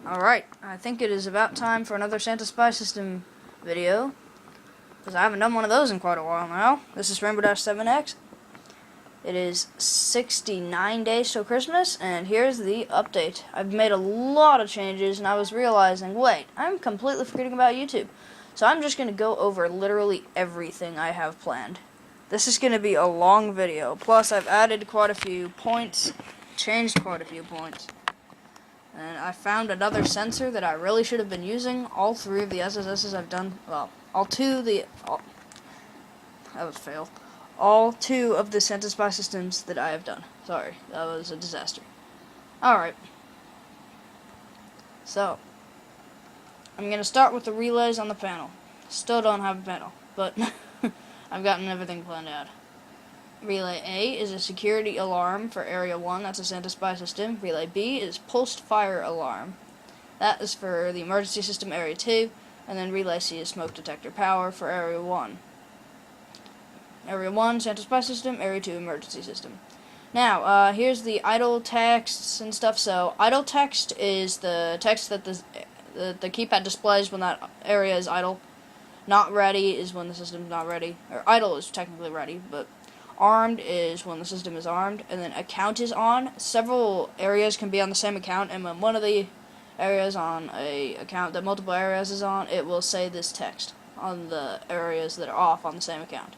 Alright, I think it is about time for another Santa Spy System video, because I haven't done one of those in quite a while now. This is Rainbow-7X. It is 69 days till Christmas, and here's the update. I've made a lot of changes, and I was realizing, wait, I'm completely forgetting about YouTube. So I'm just going to go over literally everything I have planned. This is going to be a long video, plus I've added quite a few points, changed quite a few points. And I found another sensor that I really should have been using. All three of the SSSs I've done, well, that was a fail. All two of the Santa Spy systems that I have done. Sorry, that was a disaster. Alright. So, I'm going to start with the relays on the panel. Still don't have a panel, but I've gotten everything planned out. Relay A is a security alarm for Area 1, that's a Santa Spy system. Relay B is pulsed fire alarm. That is for the emergency system, Area 2. And then Relay C is smoke detector power for Area 1. Area 1, Santa Spy system, Area 2, emergency system. Now, here's the idle texts and stuff. So, idle text is the text that the keypad displays when that area is idle. Not ready is when the system's not ready. Or idle is technically ready, but armed is when the system is armed, and then account is on. Several areas can be on the same account, and when one of the areas on a account that multiple areas is on, it will say this text on the areas that are off on the same account.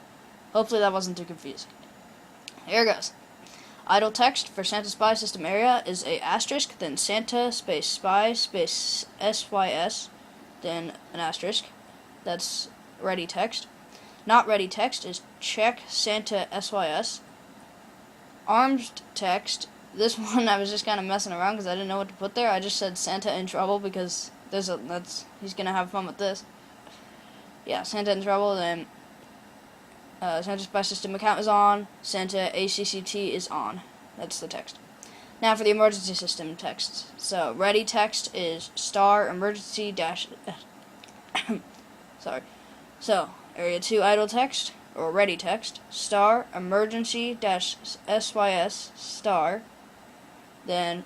Hopefully that wasn't too confusing. Here goes. Idle text for Santa Spy system area is a asterisk, then Santa space spy space SYS, then an asterisk. That's ready text. Not ready text is check Santa SYS. Armed text, this one I was just kind of messing around because I didn't know what to put there. I just said Santa in trouble because he's gonna have fun with this. Yeah, Santa in trouble. Then Santa Spy system account is on. Santa ACCT is on. That's the text. Now for the emergency system text. So ready text is star emergency dash. Sorry. So Area 2 idle text, or ready text, star, emergency dash SYS, star, then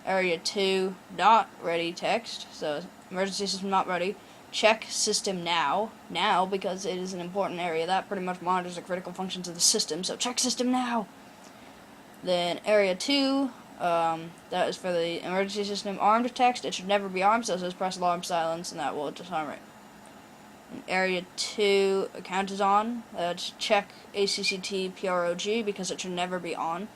Area 2 not ready text, so emergency system not ready, check system now, because it is an important area, that pretty much monitors the critical functions of the system, so check system now. Then Area 2, that is for the emergency system armed text, it should never be armed, so it says press alarm silence, and that will disarm it. Area 2 account is on. That's check ACCT PROG because it should never be on.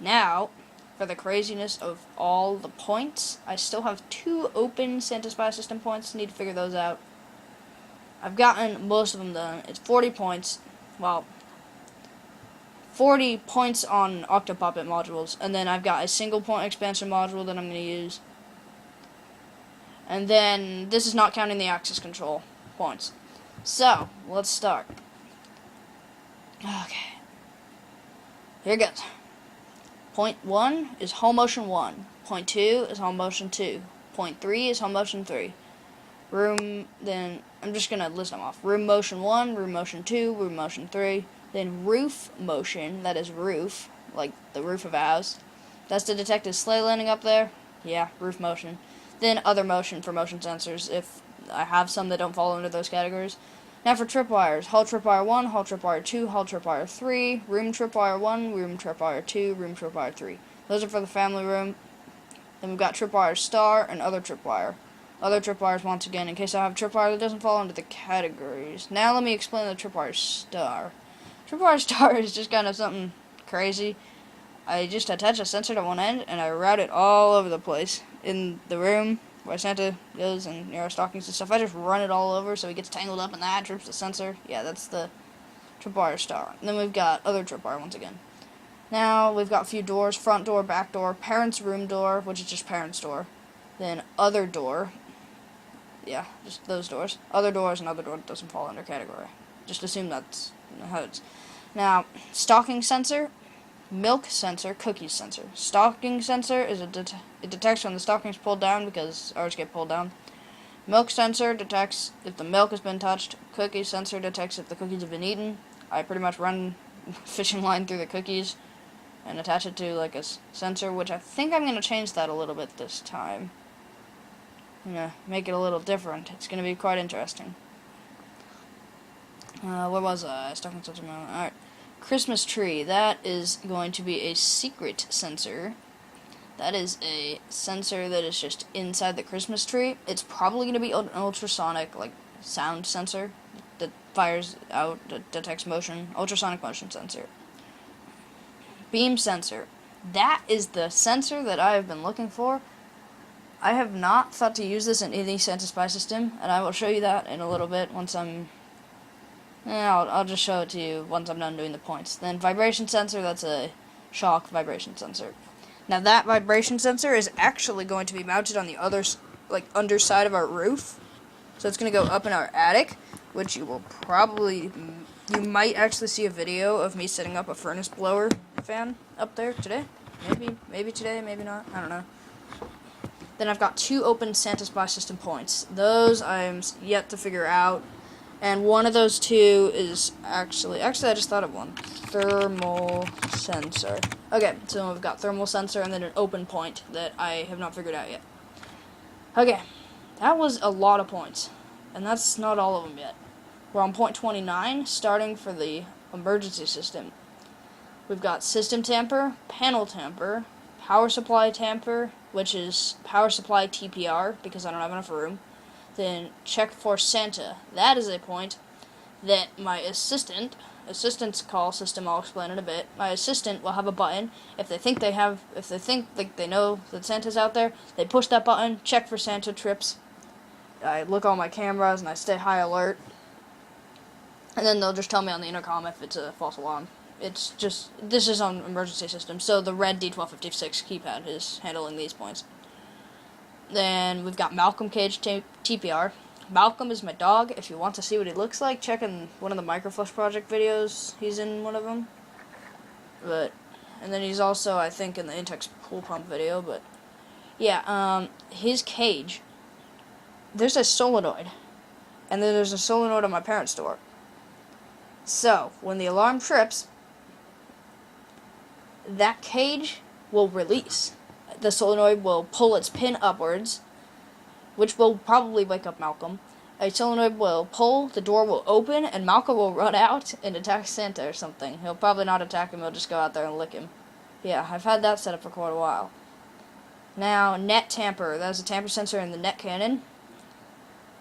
Now, for the craziness of all the points, I still have 2 open Santa Spy system points. Need to figure those out. I've gotten most of them done. It's 40 points. Well, 40 points on Octopuppet modules, and then I've got a single point expansion module that I'm going to use. And then, this is not counting the access control points. So, let's start. Okay. Here goes. Point 1 is home motion 1. Point 2 is home motion 2. Point 3 is home motion 3. Then, I'm just going to list them off. Room motion 1, room motion 2, room motion 3. Then roof motion, that is roof, like the roof of a house. That's to detect a sleigh landing up there. Yeah, roof motion. Then other motion for motion sensors, if I have some that don't fall under those categories. Now for tripwires, hall tripwire 1, hall tripwire 2, hall tripwire 3, room tripwire 1, room tripwire 2, room tripwire 3. Those are for the family room. Then we've got tripwire star and other tripwire. Other tripwires, once again, in case I have a tripwire that doesn't fall under the categories. Now let me explain the tripwire star. Tripwire star is just kind of something crazy. I just attach a sensor to one end, and I route it all over the place. In the room where Santa goes and near our stockings and stuff, I just run it all over so he gets tangled up in that, trips the sensor. Yeah, that's the tripwire star. And then we've got other tripwire once again. Now we've got a few doors, front door, back door, parents' room door, which is just parents' door. Then other door. Yeah, just those doors. Other doors and other door that doesn't fall under category. Just assume that's how it's. Now, stocking sensor. Milk sensor, cookies sensor. Stocking sensor is it detects when the stocking's pulled down because ours get pulled down. Milk sensor detects if the milk has been touched. Cookie sensor detects if the cookies have been eaten. I pretty much run fishing line through the cookies and attach it to like a sensor, which I think I'm going to change that a little bit this time. make it a little different. It's gonna be quite interesting. Where was I? Stuck in such a moment. Alright. Christmas tree. That is going to be a secret sensor. That is a sensor that is just inside the Christmas tree. It's probably going to be an ultrasonic, like, sound sensor that fires out, that detects motion. Ultrasonic motion sensor. Beam sensor. That is the sensor that I have been looking for. I have not thought to use this in any Santa Spy system, and I will show you that in a little bit once I'm... I'll just show it to you once I'm done doing the points. Then vibration sensor, that's a shock vibration sensor. Now that vibration sensor is actually going to be mounted on the other, like, underside of our roof. So it's going to go up in our attic, which you might actually see a video of me setting up a furnace blower fan up there today. Maybe today, maybe not, I don't know. Then I've got 2 open Santa Spy system points. Those I'm yet to figure out. And one of those 2 is actually I just thought of one. Thermal sensor. Okay, so we've got thermal sensor and then an open point that I have not figured out yet. Okay, that was a lot of points. And that's not all of them yet. We're on point 29, starting for the emergency system. We've got system tamper, panel tamper, power supply tamper, which is power supply TPR, because I don't have enough room. Then check for Santa. That is a point that my assistant's call system, I'll explain in a bit. My assistant will have a button. If they think like they know that Santa's out there, they push that button, check for Santa trips. I look on my cameras and I stay high alert. And then they'll just tell me on the intercom if it's a false alarm. It's just, this is on emergency system, so the red D1256 keypad is handling these points. Then we've got Malcolm Cage TPR. Malcolm is my dog. If you want to see what he looks like, check in one of the Microflush Project videos. He's in one of them. And then he's also, I think, in the Intex pool pump video. But yeah, his cage. There's a solenoid, and then there's a solenoid on my parents' door. So when the alarm trips, that cage will release. The solenoid will pull its pin upwards, which will probably wake up Malcolm. A solenoid will pull, the door will open, and Malcolm will run out and attack Santa or something. He'll probably not attack him, he'll just go out there and lick him. Yeah, I've had that set up for quite a while. Now, net tamper. That is a tamper sensor in the net cannon.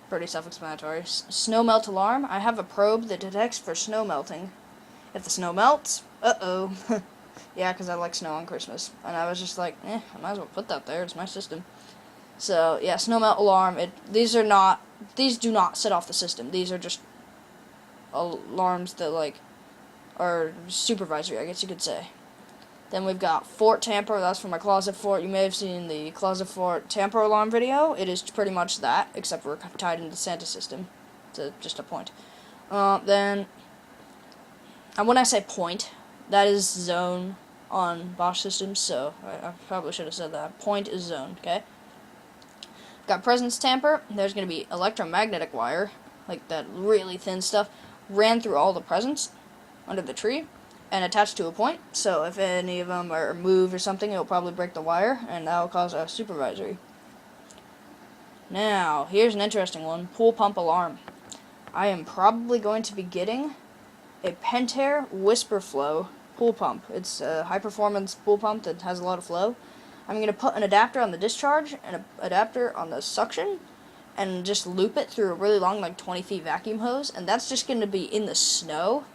Pretty self-explanatory. Snow melt alarm. I have a probe that detects for snow melting. If the snow melts, uh-oh. Yeah, because I like snow on Christmas. And I was just like, I might as well put that there. It's my system. So, yeah, snow melt alarm. These do not set off the system. These are just alarms that, like, are supervisory, I guess you could say. Then we've got fort tamper. That's for my closet fort. You may have seen the closet fort tamper alarm video. It is pretty much that, except we're tied into the Santa system. It's just a point. Then, and when I say point, that is zone on Bosch systems, so I probably should have said that. Point is zone, okay? Got presence tamper. There's going to be electromagnetic wire, like that really thin stuff, ran through all the presents under the tree and attached to a point. So if any of them are moved or something, it'll probably break the wire, and that will cause a supervisory. Now, here's an interesting one. Pool pump alarm. I am probably going to be getting a Pentair Whisper Flow pool pump. It's a high-performance pool pump that has a lot of flow. I'm going to put an adapter on the discharge and an adapter on the suction and just loop it through a really long, like 20 feet vacuum hose, and that's just going to be in the snow.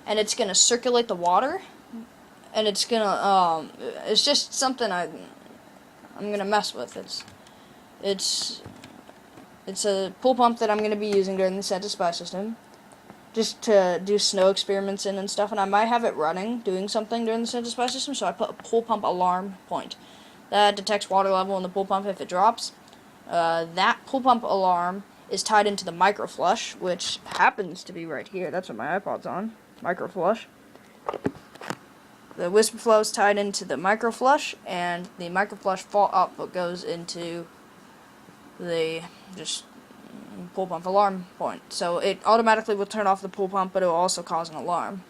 And it's going to circulate the water, and it's going to, it's just something I'm going to mess with. It's a pool pump that I'm going to be using during the Santa Spy system, just to do snow experiments in and stuff, and I might have it running, doing something during the Santa Spy system, so I put a pool pump alarm point. That detects water level in the pool pump if it drops. That pool pump alarm is tied into the microflush, which happens to be right here. That's what my iPod's on. Microflush. The Whisper Flow is tied into the microflush, and the microflush fault output goes into the just pool pump alarm point. So it automatically will turn off the pool pump, but it will also cause an alarm.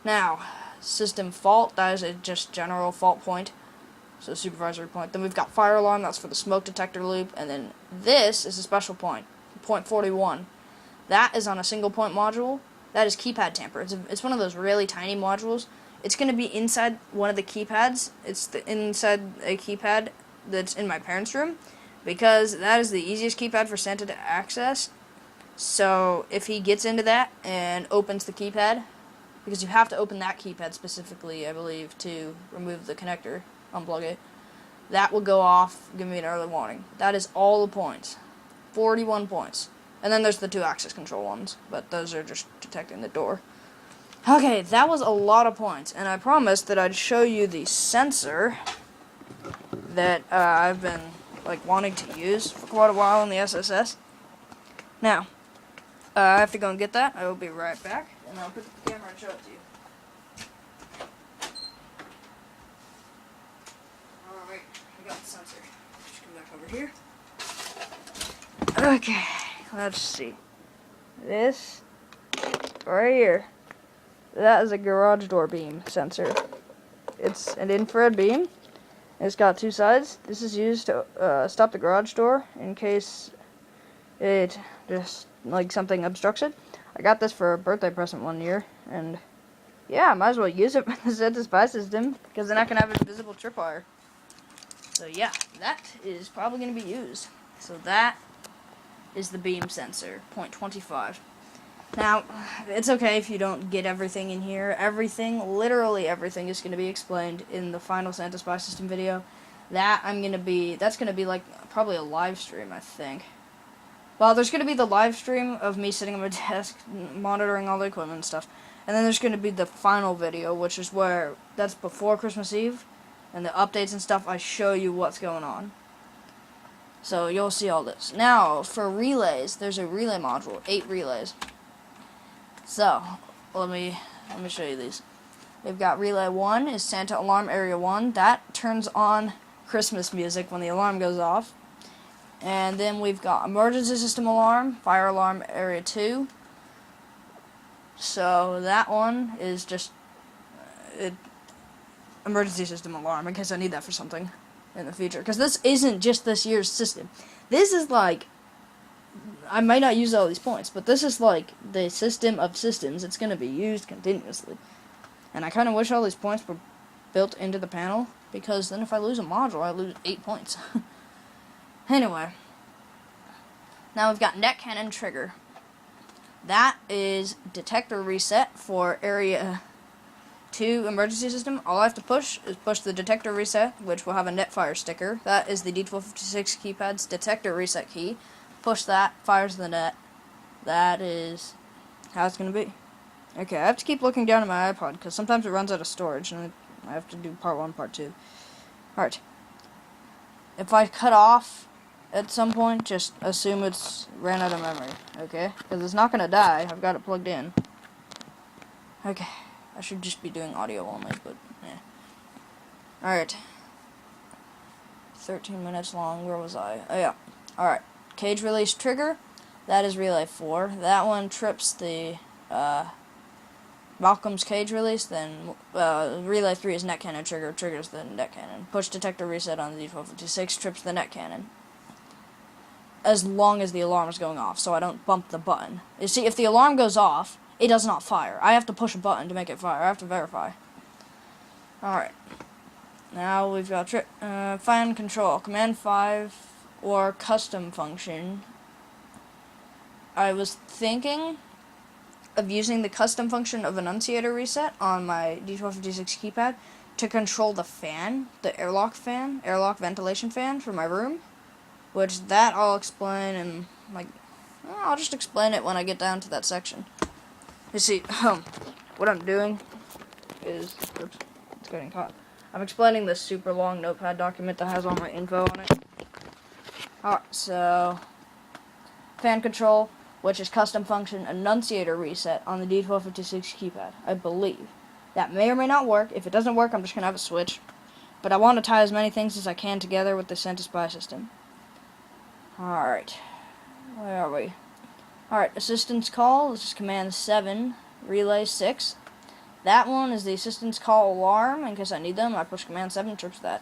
Now, system fault, that is a just general fault point. so supervisory point. Then we've got fire alarm, that's for the smoke detector loop, and then this is a special point, point 41. That is on a single point module. That is keypad tamper. It's one of those really tiny modules. It's going to be inside one of the keypads. It's inside a keypad that's in my parents' room, because that is the easiest keypad for Santa to access. So if he gets into that and opens the keypad, because you have to open that keypad specifically, I believe, to remove the connector, unplug it, that will go off, give me an early warning. That is all the points. 41 points. And then there's the 2 access control ones, but those are just detecting the door. Okay, that was a lot of points, and I promised that I'd show you the sensor that I've been wanting to use for quite a while in the SSS. Now, I have to go and get that. I will be right back, and I'll pick up the camera and show it to you. Alright, I got the sensor. Just come back over here. Okay, let's see. This, right here, that is a garage door beam sensor. It's an infrared beam. It's got 2 sides. This is used to stop the garage door in case it just something obstructs it. I got this for a birthday present one year, and yeah, I might as well use it with the Santa spy system, because then I can have an invisible tripwire. So yeah, that is probably going to be used. So that is the beam sensor, point 25. Now, it's okay if you don't get everything in here. Everything, literally everything, is going to be explained in the final Santa spy system video. That's going to be probably a live stream, I think. Well, there's going to be the live stream of me sitting at my desk monitoring all the equipment and stuff. And then there's going to be the final video, which is where, that's before Christmas Eve, and the updates and stuff, I show you what's going on. So you'll see all this. Now, for relays, there's a relay module, 8 relays. So, let me show you these. We've got relay 1 is Santa alarm area 1. That turns on Christmas music when the alarm goes off. And then we've got emergency system alarm, fire alarm area 2. So that one is just emergency system alarm, in case I need that for something in the future. Because this isn't just this year's system. This is I might not use all these points, but this is the system of systems. It's going to be used continuously. And I kind of wish all these points were built into the panel, because then if I lose a module, I lose 8 points. Anyway, now we've got net cannon trigger. That is detector reset for area 2 emergency system. All I have to push is push the detector reset, which will have a net fire sticker. That is the D1256 keypad's detector reset key. Push that, fires the net. That is how it's going to be. Okay, I have to keep looking down at my iPod, because sometimes it runs out of storage, and I have to do part 1, part 2. Alright. If I cut off at some point, just assume it's ran out of memory, okay? Because it's not going to die. I've got it plugged in. Okay. I should just be doing audio only, but yeah. Alright. 13 minutes long. Where was I? Oh, yeah. Alright. Cage release trigger. That is relay 4. That one trips the Malcolm's cage release. Then relay 3 is net cannon trigger. Triggers the net cannon. Push detector reset on the D1256 trips the net cannon. As long as the alarm is going off, so I don't bump the button. You see, if the alarm goes off, it does not fire. I have to push a button to make it fire. I have to verify. Alright. Now we've got fan control. Command 5 or custom function. I was thinking of using the custom function of enunciator reset on my D1256 keypad to control the fan, the airlock ventilation fan for my room. Which that I'll explain in, I'll just explain it when I get down to that section. You see, what I'm doing is, oops, it's getting caught. I'm explaining this super long notepad document that has all my info on it. Alright, so, fan control, which is custom function enunciator reset on the D1256 keypad, I believe. That may or may not work. If it doesn't work, I'm just going to have a switch. But I want to tie as many things as I can together with the Santa spy system. Alright, where are we? Alright, assistance call, this is command 7, relay 6. That one is the assistance call alarm, in case I need them. I push command 7, trips that.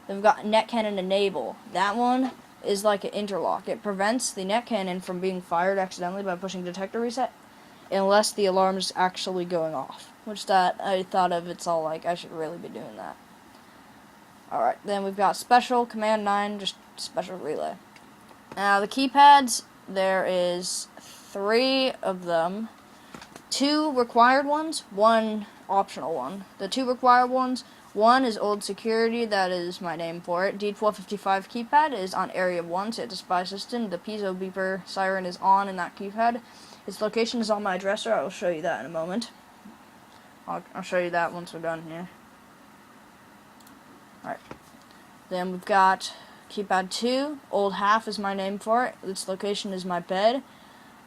Then we've got net cannon enable. That one is like an interlock. It prevents the net cannon from being fired accidentally by pushing detector reset, unless the alarm is actually going off. Which that I thought of, it's all like I should really be doing that. Alright, then we've got special, command 9, just special relay. Now the keypads, there is 3 of them. 2 required ones, 1 optional one. The 2 required ones, one is old security, that is my name for it. D1255 keypad is on area 1, so it's a spy system. The piezo beeper siren is on in that keypad. Its location is on my dresser. I will show you that in a moment. I'll show you that once we're done here. Alright. Then we've got keypad 2. Old half is my name for it. Its location is my bed.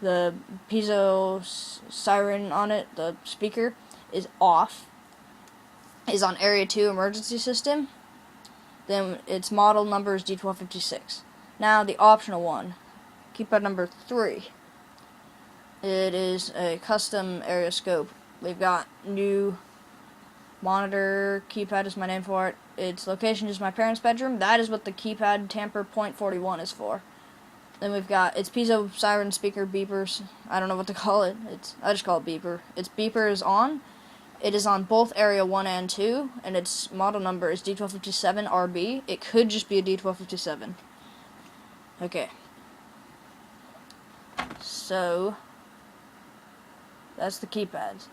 The piezo siren on it, the speaker, is off. Is on area 2 emergency system. Then its model number is D1256. Now the optional one, keypad number 3. It is a custom area scope. We've got new monitor, keypad is my name for it. Its location is my parents' bedroom. That is what the keypad tamper .41 is for. Then we've got its piezo siren speaker beepers. I don't know what to call it. I just call it beeper. Its beeper is on. It is on both area 1 and 2, and its model number is D1257RB. It could just be a D1257. Okay. So that's the keypads.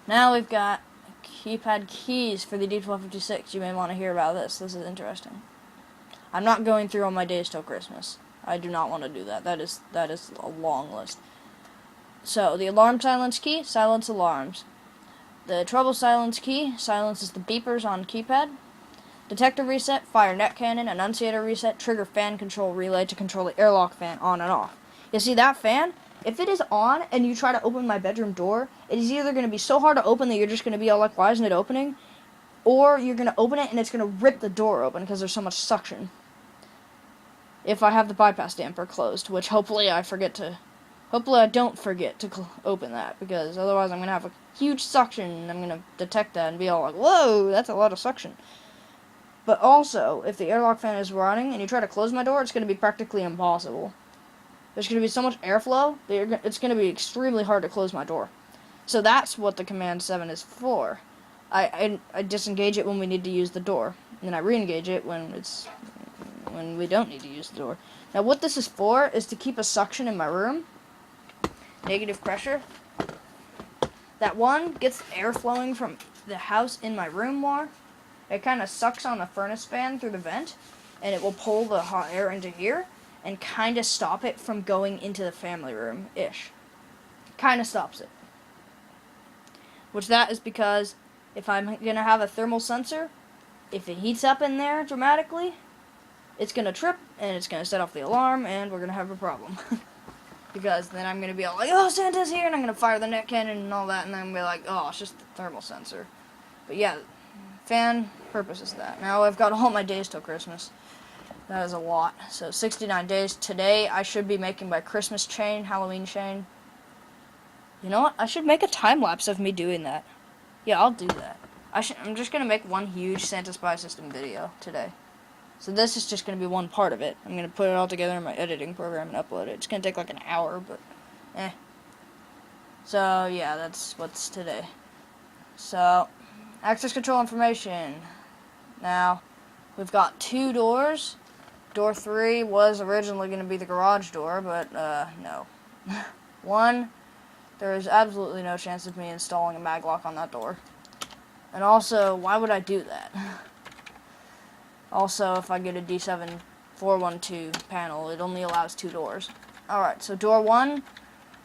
Now we've got keypad keys for the D1256. You may want to hear about this. This is interesting. I'm not going through all my days till Christmas. I do not want to do that. That is a long list. So the alarm silence key, silence alarms. The trouble silence key silences the beepers on keypad. Detector reset, fire net cannon, annunciator reset, trigger fan control relay to control the airlock fan on and off. You see that fan? If it is on and you try to open my bedroom door, it is either going to be so hard to open that you're just going to be all like, why isn't it opening? Or you're going to open it and it's going to rip the door open because there's so much suction. If I have the bypass damper closed, which hopefully I don't forget to open that, because otherwise I'm going to have a huge suction and I'm going to detect that and be all like, whoa, that's a lot of suction. But also, if the airlock fan is running and you try to close my door, it's going to be practically impossible. There's going to be so much airflow that it's going to be extremely hard to close my door. So that's what the command 7 is for. I disengage it when we need to use the door, and then I re-engage it when we don't need to use the door. Now what this is for is to keep a suction in my room. Negative pressure. That one gets air flowing from the house in my room more. It kind of sucks on the furnace fan through the vent, and it will pull the hot air into here and kind of stop it from going into the family room-ish. Kind of stops it. Which that is because if I'm going to have a thermal sensor, if it heats up in there dramatically, it's going to trip, and it's going to set off the alarm, and we're going to have a problem. Because then I'm going to be all like, oh, Santa's here, and I'm going to fire the net cannon and all that, and then I'm going to be like, oh, it's just the thermal sensor. But yeah, fan purpose is that. Now I've got all my days till Christmas. That is a lot. So 69 days. Today I should be making my Christmas chain, Halloween chain. You know what? I should make a time lapse of me doing that. Yeah, I'll do that. I'm just going to make one huge Santa Spy System video today. So this is just going to be one part of it. I'm going to put it all together in my editing program and upload it. It's going to take like an hour, but eh. So yeah, that's what's today. So, access control information. Now, we've got 2 doors. Door 3 was originally going to be the garage door, but no. 1, there is absolutely no chance of me installing a maglock on that door. And also, why would I do that? Also, if I get a D7412 panel, it only allows 2 doors. Alright, so door 1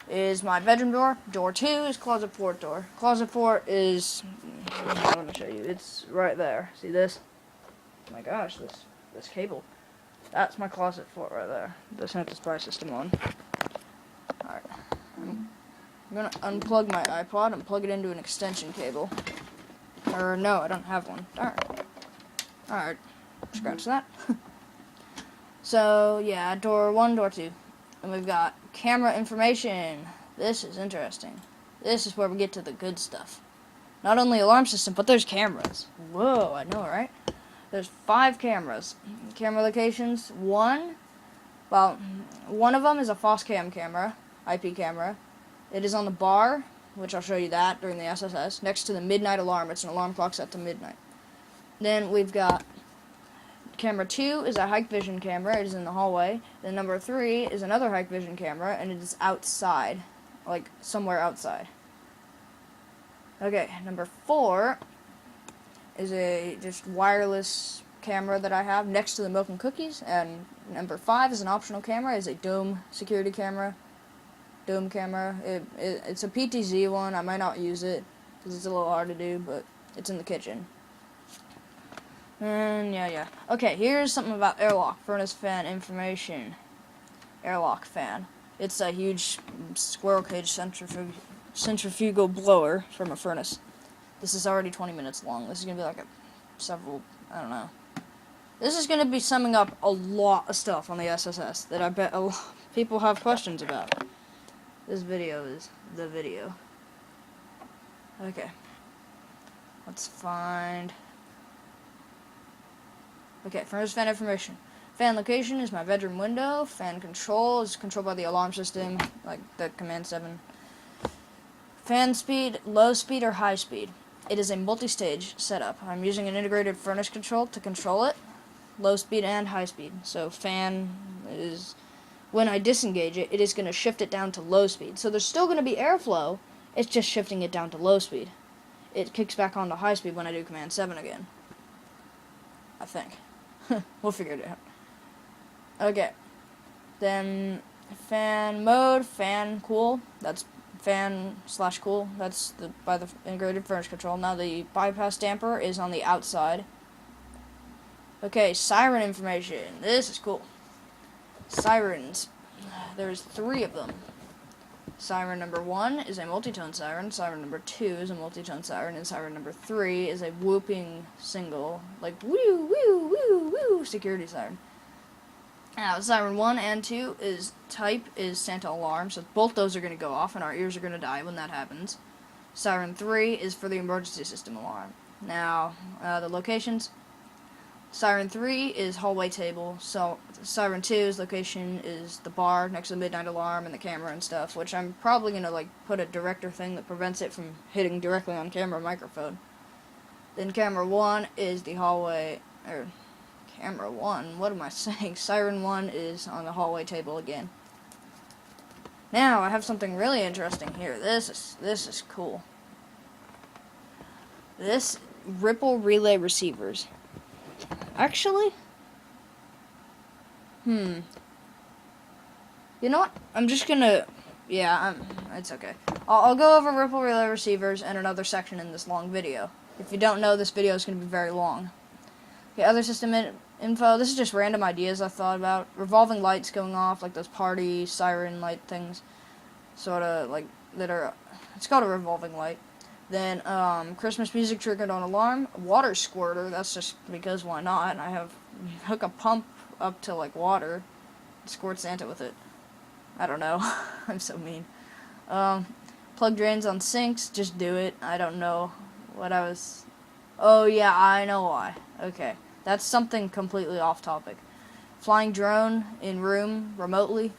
is my bedroom door. Door 2 is closet port door. Closet port is, I'm going to show you, it's right there. See this? Oh my gosh, this cable. That's my closet port right there. The Santa Spy System on. Alright. I'm going to unplug my iPod and plug it into an extension cable. Or no, I don't have one. Darn. Alright. Scratch that. So, yeah, door 1, door 2. And we've got camera information. This is interesting. This is where we get to the good stuff. Not only alarm system, but there's cameras. Whoa, I know, right? There's 5 cameras. Camera locations. One of them is a Foscam camera, IP camera. It is on the bar, which I'll show you that during the SSS, next to the midnight alarm. It's an alarm clock set to midnight. Then we've got camera 2 is a hike vision camera. It is in the hallway. Then number 3 is another hike vision camera, and it is outside, like somewhere outside. Okay, number 4 is a just wireless camera that I have next to the milk and cookies, and number 5 is an optional camera. It's a dome security camera. Dome camera. It's a PTZ one. I might not use it because it's a little hard to do, but it's in the kitchen. And yeah. Okay, here's something about airlock furnace fan information. Airlock fan. It's a huge squirrel cage centrifugal blower from a furnace. This is already 20 minutes long. This is gonna be like I don't know. This is gonna be summing up a lot of stuff on the SSS that I bet a lot of people have questions about. This video is the video. Okay. Let's find... Okay, furnace fan information. Fan location is my bedroom window. Fan control is controlled by the alarm system, like the command 7. Fan speed, low speed or high speed. It is a multi-stage setup. I'm using an integrated furnace control to control it. Low speed and high speed. So fan is... When I disengage it, it is going to shift it down to low speed. So there's still going to be airflow, it's just shifting it down to low speed. It kicks back on to high speed when I do command 7 again. I think. We'll figure it out. Okay. Then fan mode, fan cool. That's fan/cool. That's by the integrated furnace control. Now the bypass damper is on the outside. Okay, siren information. This is cool. Sirens. There's 3 of them. Siren number 1 is a multi-tone siren. Siren number 2 is a multi-tone siren. And siren number 3 is a whooping single, like woo, woo, woo, woo, security siren. Now, siren 1 and 2 is Santa alarm, so both those are going to go off, and our ears are going to die when that happens. Siren 3 is for the emergency system alarm. Now, the locations. Siren 3 is hallway table, so Siren 2's location is the bar next to the midnight alarm and the camera and stuff, which I'm probably going to put a director thing that prevents it from hitting directly on camera microphone. Then camera 1 is the hallway, camera 1, what am I saying? Siren 1 is on the hallway table again. Now, I have something really interesting here. This is cool. This ripple relay receivers. Actually, you know what? I'm just gonna, it's okay. I'll go over ripple relay receivers in another section in this long video. If you don't know, this video is gonna be very long. Okay, other system info. This is just random ideas I thought about. Revolving lights going off, like those party siren light things, sort of like that are. It's called a revolving light. Then, Christmas music triggered on alarm. Water squirter, that's just because why not? I hook a pump up to, water, squirt Santa with it. I don't know. I'm so mean. Plug drains on sinks, just do it. I don't know what I was... Oh, yeah, I know why. Okay, that's something completely off topic. Flying drone in room remotely.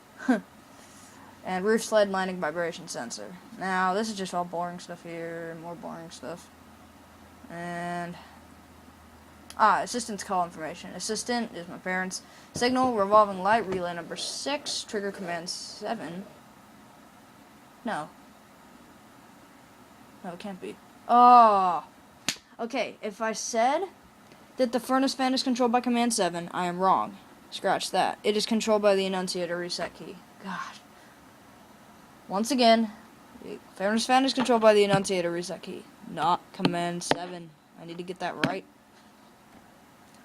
And roof sled landing vibration sensor. Now, this is just all boring stuff here, more boring stuff. And, assistant's call information. Assistant is my parents. Signal, revolving light, relay number 6, trigger command 7. No, it can't be. Oh! Okay, if I said that the furnace fan is controlled by command 7, I am wrong. Scratch that. It is controlled by the annunciator reset key. God. Once again, the furnace fan is controlled by the annunciator reset key, not command 7. I need to get that right.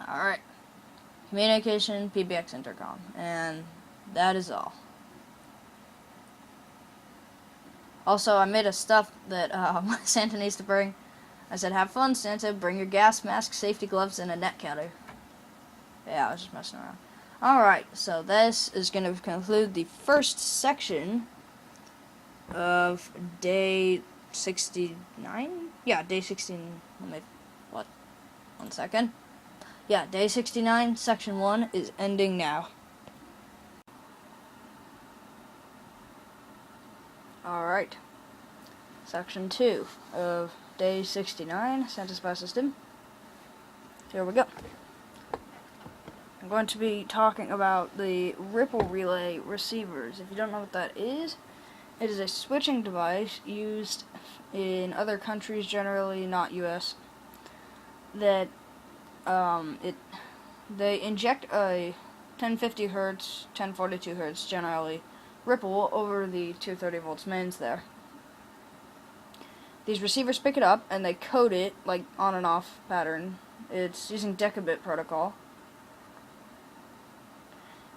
Alright. Communication, PBX intercom. And that is all. Also, I made a stuff that Santa needs to bring. I said, have fun, Santa. Bring your gas mask, safety gloves, and a net counter. Yeah, I was just messing around. Alright, so this is going to conclude the first section of day 69? Yeah, day 16. One second. yeah, day 69, section 1 is ending now. Alright, section 2 of day 69, Santa Spy System. Here we go. I'm going to be talking about the ripple relay receivers. If you don't know what that is, it is a switching device used in other countries, generally not US, that they inject a 1050 Hz, 1042 Hz generally ripple over the 230 volts mains there. These receivers pick it up and they code it like on and off pattern. It's using decabit protocol,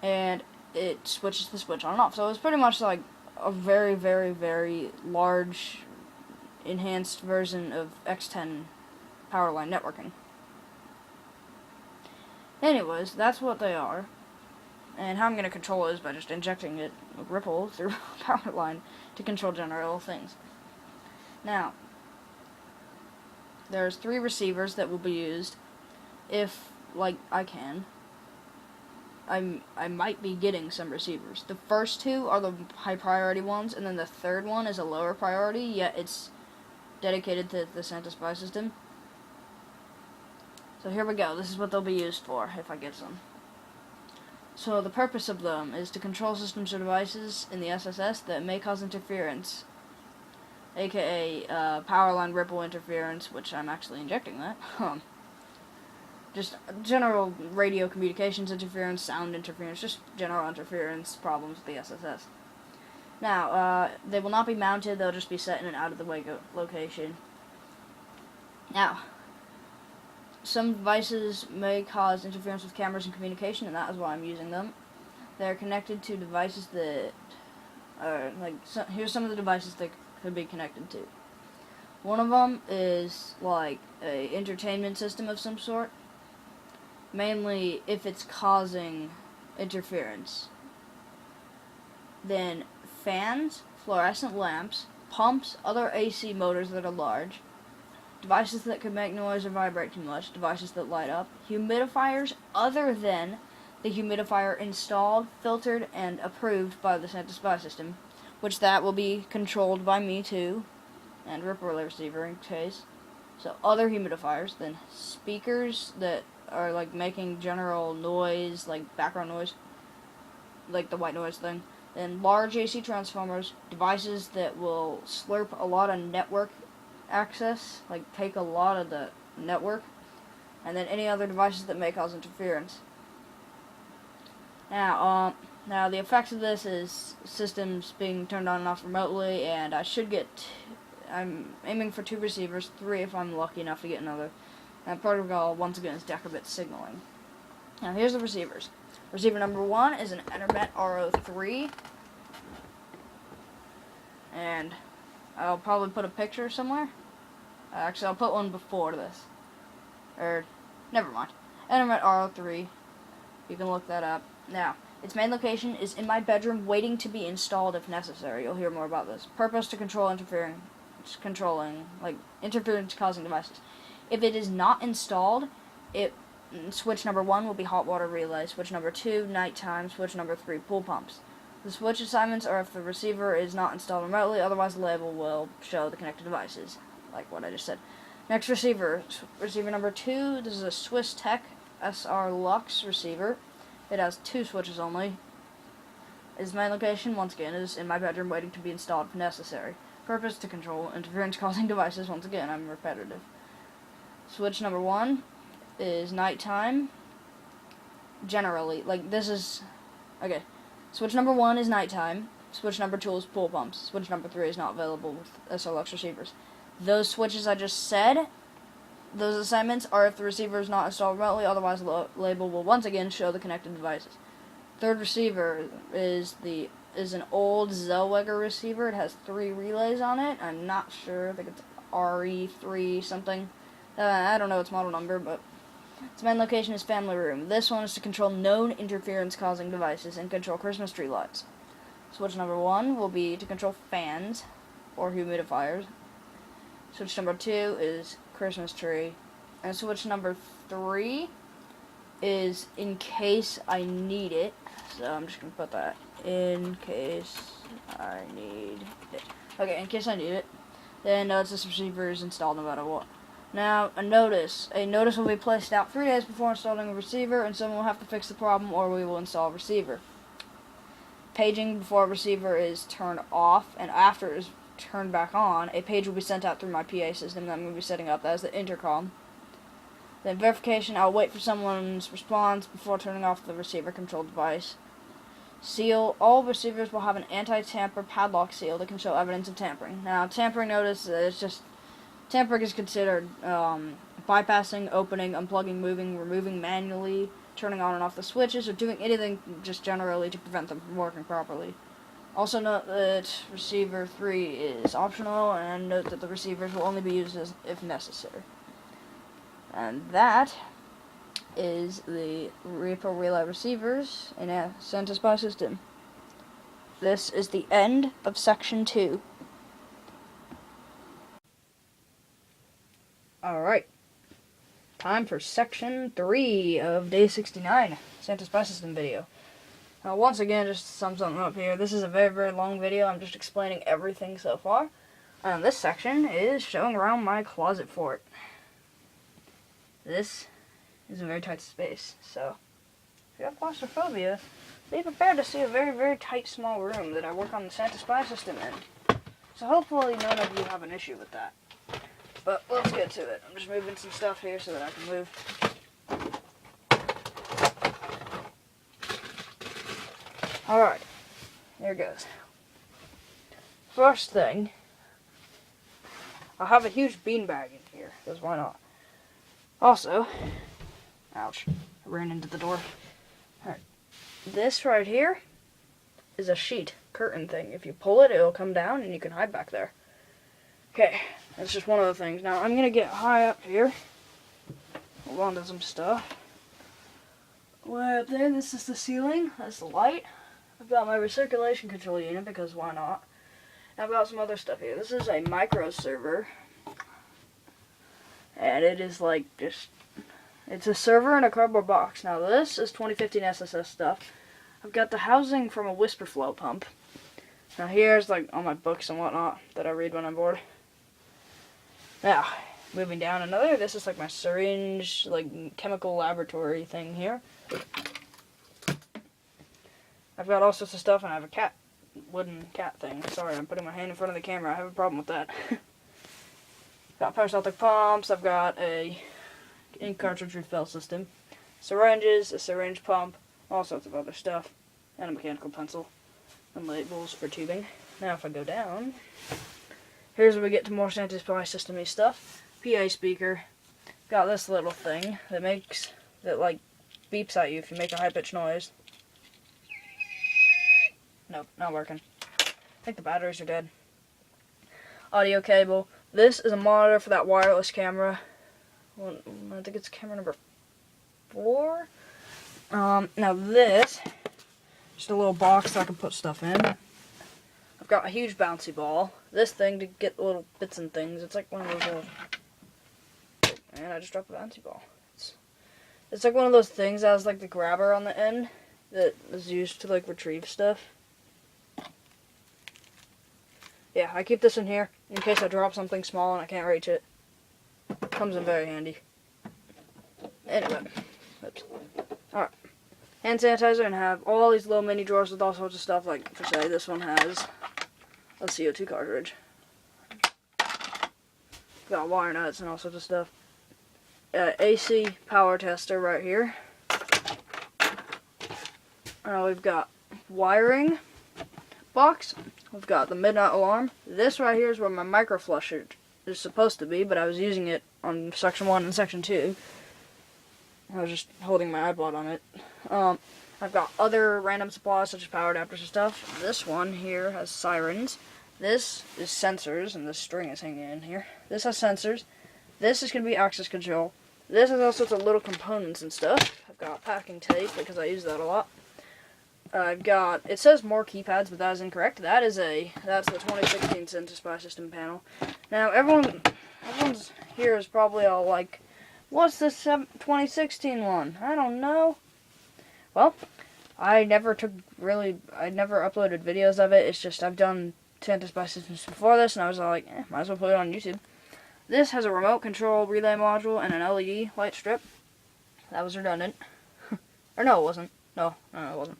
and it switches the switch on and off. So it's pretty much like a very, very, very large enhanced version of X10 power line networking. Anyways, that's what they are. And how I'm going to control it is by just injecting it with ripple through a power line to control general things. Now, there's 3 receivers that will be used if, like, I can. I might be getting some receivers. The first 2 are the high priority ones, and then the third one is a lower priority, yet it's dedicated to the Santa Spy System. So here we go. This is what they'll be used for if I get some. So the purpose of them is to control systems or devices in the SSS that may cause interference, aka power line ripple interference, which I'm actually injecting that. Just general radio communications interference, sound interference, just general interference problems with the SSS. Now, they will not be mounted, they'll just be set in an out-of-the-way location. Now, some devices may cause interference with cameras and communication, and that is why I'm using them. They're connected to devices that are, here's some of the devices they could be connected to. One of them is, like, a entertainment system of some sort, mainly if it's causing interference. Then fans, fluorescent lamps, pumps, other AC motors that are large, devices that could make noise or vibrate too much, devices that light up, humidifiers other than the humidifier installed, filtered, and approved by the Santa Spy System, which that will be controlled by me too, and ripple relay receiver in case. So other humidifiers, then speakers that are like making general noise, like background noise, like the white noise thing, then large AC transformers, devices that will slurp a lot of network access, like take a lot of the network, and then any other devices that may cause interference. Now the effects of this is systems being turned on and off remotely, and I'm aiming for 2 receivers, 3 if I'm lucky enough to get another. And protocol, once again, is decabit signaling. Now here's the receivers. Receiver number 1 is an Ethernet RO3, and I'll probably put a picture somewhere. Actually, I'll put one before this. Never mind. Ethernet RO3. You can look that up. Now, its main location is in my bedroom, waiting to be installed if necessary. You'll hear more about this. Purpose to control interference-causing devices. If it is not installed, switch number 1 will be hot water relay. Switch number 2, nighttime. Switch number 3, pool pumps. The switch assignments are if the receiver is not installed remotely, otherwise the label will show the connected devices, like what I just said. Next receiver, receiver number 2, this is a Swiss Tech SR Lux receiver. It has 2 switches only. Its main location, once again, is in my bedroom waiting to be installed if necessary. Purpose to control interference-causing devices, once again, I'm repetitive. Switch number 1 is nighttime, generally, okay. Switch number 1 is nighttime. Switch number 2 is pool pumps. Switch number 3 is not available with SLX receivers. Those switches I just said, those assignments are if the receiver is not installed remotely, otherwise the label will once again show the connected devices. Third receiver is an old Zellweger receiver. It has 3 relays on it. I'm not sure. I think it's RE3 something. I don't know its model number, but its main location is family room. This one is to control known interference-causing devices and control Christmas tree lights. Switch number 1 will be to control fans or humidifiers. Switch number 2 is Christmas tree. And switch number 3 is in case I need it. So I'm just going to put that in case I need it. Okay, in case I need it. Then notice this receiver is installed no matter what. Now, a notice will be placed out 3 days before installing a receiver, and someone will have to fix the problem, or we will install a receiver. Paging before a receiver is turned off, and after it is turned back on, a page will be sent out through my PA system that I'm going to be setting up. That is the intercom. Then verification, I'll wait for someone's response before turning off the receiver control device. Seal, all receivers will have an anti-tamper padlock seal that can show evidence of tampering. Now, tampering notice is just, tampering is considered bypassing, opening, unplugging, moving, removing manually, turning on and off the switches, or doing anything just generally to prevent them from working properly. Also note that receiver 3 is optional, and note that the receivers will only be used if necessary. And that is the repo relay receivers in a Santa Spy system. This is the end of section 2. Alright, time for section 3 of day 69, Santa Spy system video. Now once again, just to sum something up here, this is a very, very long video. I'm just explaining everything so far. And this section is showing around my closet fort. This is a very tight space, so if you have claustrophobia, be prepared to see a very, very tight, small room that I work on the Santa Spy system in. So hopefully none of you have an issue with that. But let's get to it. I'm just moving some stuff here so that I can move. Alright, here goes. First thing, I have a huge beanbag in here, because why not? Also, ouch, I ran into the door. Alright, this right here is a sheet, curtain thing. If you pull it, it'll come down and you can hide back there. Okay, that's just one of the things. Now, I'm going to get high up here. Hold on to some stuff. Way up there, this is the ceiling. That's the light. I've got my recirculation control unit, because why not? And I've got some other stuff here. This is a micro server. And it is like just, it's a server in a cardboard box. Now this is 2015 SSS stuff. I've got the housing from a whisper flow pump. Now here's like all my books and whatnot that I read when I'm bored. Now, moving down another, this is like my syringe, like chemical laboratory thing here. I've got all sorts of stuff, and I have a wooden cat thing. Sorry, I'm putting my hand in front of the camera. I have a problem with that. Got peristaltic pumps, I've got a ink cartridge refill system, syringes, a syringe pump, all sorts of other stuff, and a mechanical pencil, and labels for tubing. Now if I go down, here's where we get to more Santa Spy system-y stuff. PA speaker, got this little thing that like beeps at you if you make a high-pitched noise. Nope, not working. I think the batteries are dead. Audio cable. This is a monitor for that wireless camera. Well, I think it's camera number 4. Now this, just a little box so I can put stuff in. I've got a huge bouncy ball. This thing to get little bits and things. It's like one of those little... And I just dropped a bouncy ball. It's like one of those things that has like the grabber on the end that is used to like retrieve stuff. Yeah, I keep this in here in case I drop something small and I can't reach it. Comes in very handy. Anyway, oops. Alright. Hand sanitizer, and have all these little mini drawers with all sorts of stuff. Like, for say, this one has a CO2 cartridge. Got wire nuts and all sorts of stuff. AC power tester right here. We've got wiring box. We've got the midnight alarm. This right here is where my micro flusher is supposed to be, but I was using it on section 1 and section 2. I was just holding my iPod on it. I've got other random supplies such as power adapters and stuff. This one here has sirens. This is sensors, and this string is hanging in here. This has sensors. This is going to be access control. This has all sorts of little components and stuff. I've got packing tape because I use that a lot. I've got, it says more keypads, but that is incorrect. That's the 2016 Santa Spy system panel. Now, everyone's here is probably all like, What's the 2016 one? I don't know. Well, I never uploaded videos of it. It's just I've done Santa Spy Systems before this, and I was like, might as well put it on YouTube. This has a remote control relay module and an LED light strip. That was redundant. Or no, it wasn't. No, it wasn't.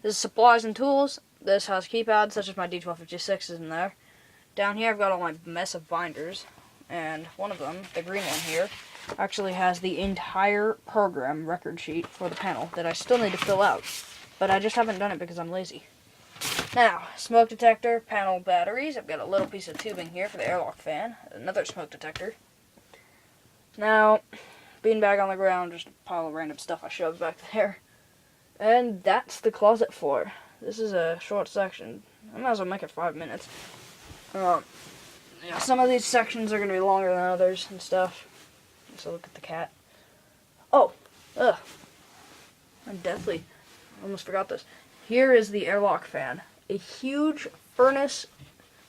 This is supplies and tools. This has keypads, such as my D1256 is in there. Down here I've got all my mess of binders, and one of them, the green one here, actually has the entire program record sheet for the panel that I still need to fill out, but I just haven't done it because I'm lazy. Now, smoke detector, panel batteries. I've got a little piece of tubing here for the airlock fan, another smoke detector. Now, beanbag on the ground, just a pile of random stuff I shoved back there. And that's the closet floor. This is a short section. I might as well make it 5 minutes. Yeah, some of these sections are going to be longer than others and stuff. So look at the cat. Oh, I'm deathly. Almost forgot this. Here is the airlock fan. A huge furnace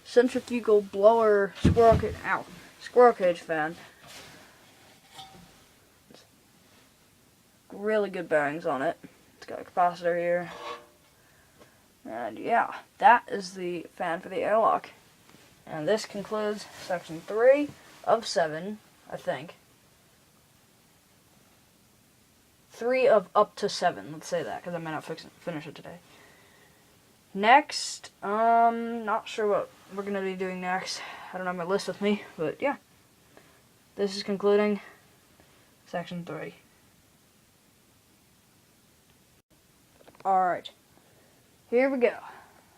centrifugal blower squirrel cage fan. Really good bearings on it. It's got a capacitor here. And yeah, that is the fan for the airlock. And this concludes section 3 of 7, I think. 3 of up to 7, let's say that, because I may not finish it today. Next, not sure what we're going to be doing next. I don't have my list with me, but yeah. This is concluding section 3. Alright, here we go.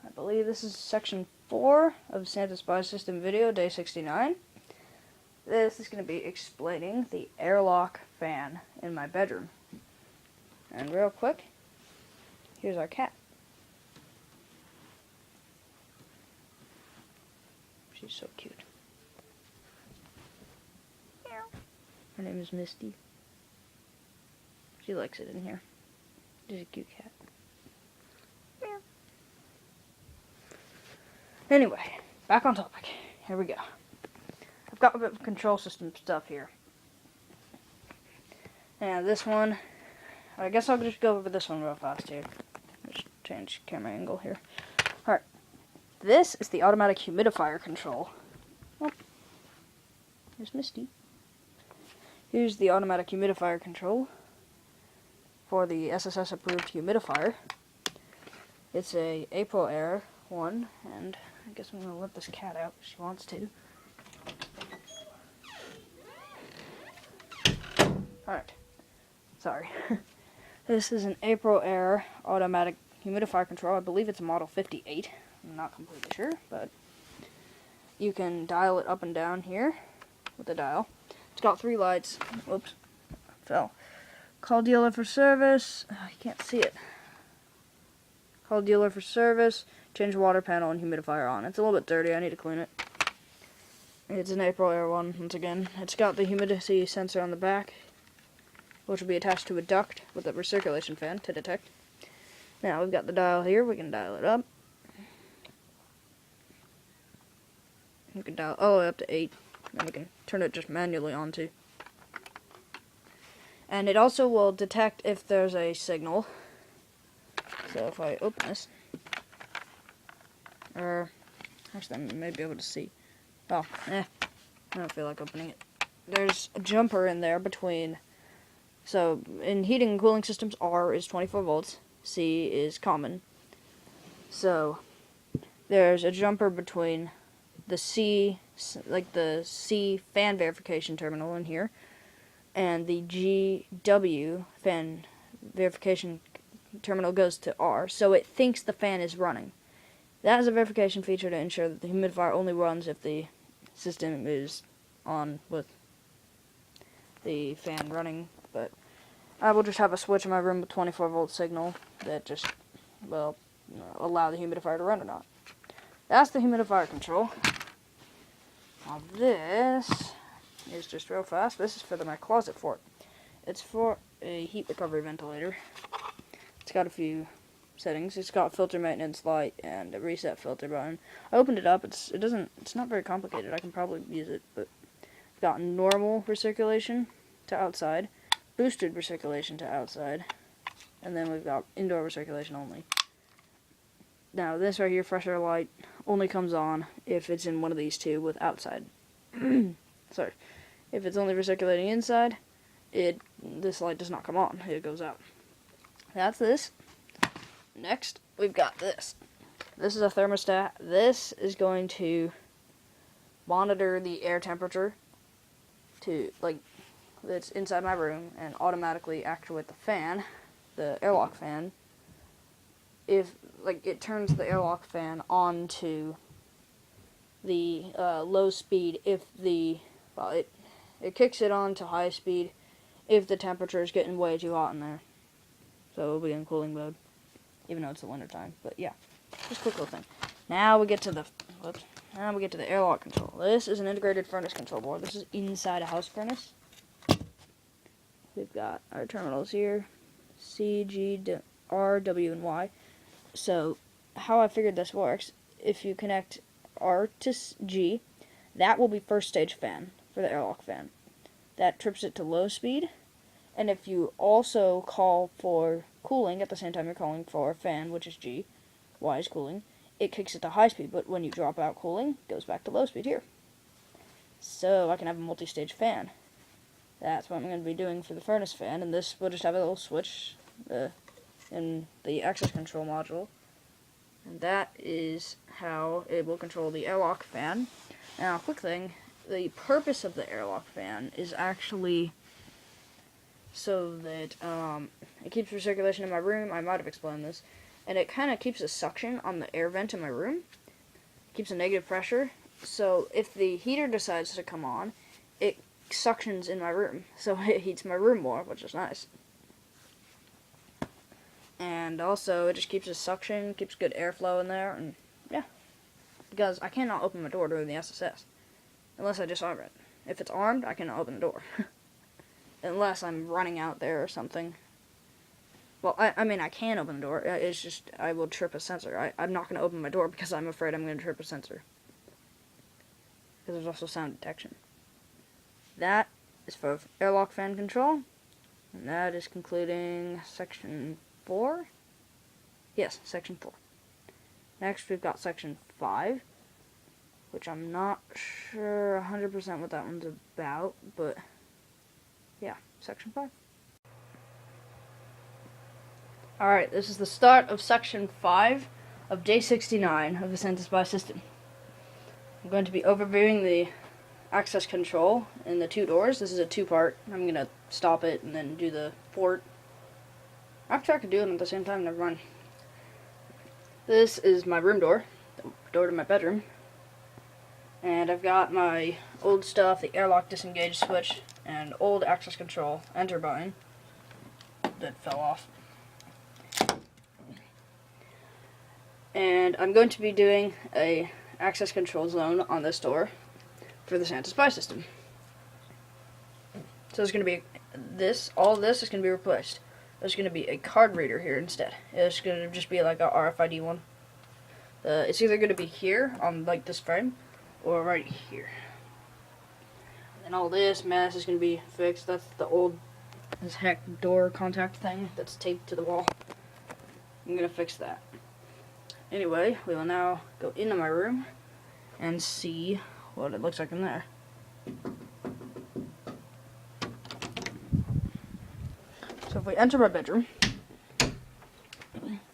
I believe this is section 4 of Santa Spy System video, day 69. This is going to be explaining the airlock fan in my bedroom. And real quick, here's our cat. She's so cute. Her name is Misty. She likes it in here. She's a cute cat. Anyway, back on topic. Here we go. I've got a bit of control system stuff here. And this one, I guess I'll just go over this one real fast here. Just change camera angle here. Alright. This is the automatic humidifier control. Oh, here's Misty. Here's the automatic humidifier control for the SSS approved humidifier. It's a April Air one, and I guess I'm going to let this cat out if she wants to. Alright. Sorry. This is an April Air automatic humidifier control. I believe it's a model 58. I'm not completely sure, but you can dial it up and down here with the dial. It's got 3 lights. Whoops. Fell. Call dealer for service. Oh, you can't see it. Call dealer for service. Change water panel and humidifier on. It's a little bit dirty. I need to clean it. It's an April Air one, once again. It's got the humidity sensor on the back, which will be attached to a duct with a recirculation fan to detect. Now, we've got the dial here. We can dial it up. We can dial all the way up to 8. And we can turn it just manually on too. And it also will detect if there's a signal. So if I open this, or actually I may be able to see. Oh, I don't feel like opening it. There's a jumper in there between. So in heating and cooling systems, R is 24 volts, C is common. So there's a jumper between the C, like the C fan verification terminal in here, and the GW fan verification terminal goes to R, so it thinks the fan is running. That is a verification feature to ensure that the humidifier only runs if the system is on with the fan running, but I will just have a switch in my room with 24 volt signal that just will allow the humidifier to run or not. That's the humidifier control. Now this is just real fast. This is for my closet fort. It's for a heat recovery ventilator. It's got a few settings. It's got filter maintenance light and a reset filter button. I opened it up. It's not very complicated. I can probably use it, but it's got normal recirculation to outside, boosted recirculation to outside, and then we've got indoor recirculation only. Now this right here, fresh air light, only comes on if it's in one of these two with outside. Sorry. If it's only recirculating inside, this light does not come on. It goes out. That's this. Next, we've got this. This is a thermostat. This is going to monitor the air temperature that's inside my room and automatically actuate the fan, the airlock fan. If it turns the airlock fan on to the low speed if it kicks it on to high speed if the temperature is getting way too hot in there. So it'll be in cooling mode, even though it's the winter time. But yeah, just a quick little thing. Now we get to the airlock control. This is an integrated furnace control board. This is inside a house furnace. We've got our terminals here, C, G, R, W, and Y. So how I figured this works, if you connect R to G, that will be first stage fan for the airlock fan. That trips it to low speed. And if you also call for cooling at the same time you're calling for fan, which is G, Y is cooling, it kicks it to high speed, but when you drop out cooling, it goes back to low speed here. So I can have a multi-stage fan. That's what I'm going to be doing for the furnace fan, and this will just have a little switch in the access control module. And that is how it will control the airlock fan. Now, quick thing, the purpose of the airlock fan is actually so that it keeps recirculation in my room. I might have explained this. And it kind of keeps a suction on the air vent in my room. It keeps a negative pressure. So if the heater decides to come on, it suctions in my room. So it heats my room more, which is nice. And also, it just keeps a suction, keeps good airflow in there, and yeah. Because I cannot open my door during the SSS. Unless I disarm it. If it's armed, I cannot open the door. Unless I'm running out there or something. Well, I mean, I can open the door. It's just, I will trip a sensor. I'm not going to open my door because I'm afraid I'm going to trip a sensor. Because there's also sound detection. That is for airlock fan control. And that is concluding section 4. Yes, section 4. Next, we've got section 5. Which I'm not sure 100% what that one's about. But, yeah, section 5. Alright, this is the start of section 5 of day 69 of the Santa Spy system. I'm going to be overviewing the access control in the 2 doors. This is a 2-part. I'm going to stop it and then do the port. Actually, I could do them at the same time, never mind. This is my room door, the door to my bedroom. And I've got my old stuff, the airlock disengage switch, and old access control enter button that fell off. And I'm going to be doing a access control zone on this door for the Santa Spy system. So there's going to be all of this is going to be replaced. There's going to be a card reader here instead. It's going to just be like a RFID one. It's either going to be here on like this frame or right here. And all this mess is going to be fixed. That's the old as heck door contact thing that's taped to the wall. I'm going to fix that. Anyway, we will now go into my room and see what it looks like in there. So if we enter my bedroom,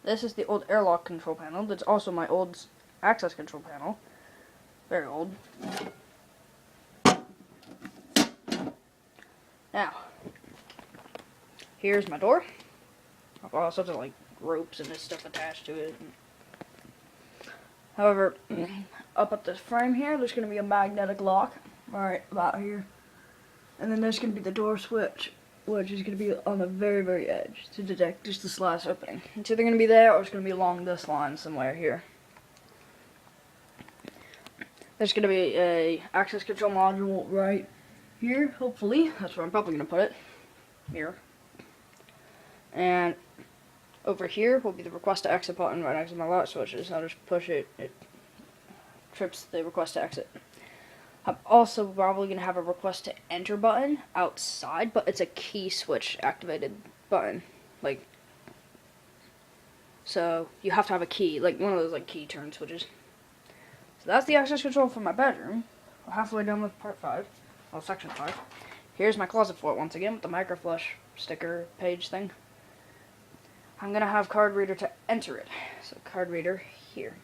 this is the old airlock control panel. That's also my old access control panel. Very old. Now, here's my door. I've got all sorts of like ropes and this stuff attached to it. However, up at this frame here, there's going to be a magnetic lock, right about here. And then there's going to be the door switch, which is going to be on the very, very edge to detect just the slightest opening. It's either going to be there or it's going to be along this line somewhere here. There's going to be a access control module right here, hopefully. That's where I'm probably going to put it. Here. And over here will be the request to exit button right next to my light switches. I'll just push it. It trips the request to exit. I'm also probably going to have a request to enter button outside, but it's a key switch activated button. Like, so you have to have a key, like one of those like key turn switches. So that's the access control for my bedroom. We're halfway done with part 5. Well, section 5. Here's my closet for it once again with the microflush sticker page thing. I'm going to have card reader to enter it. So card reader here.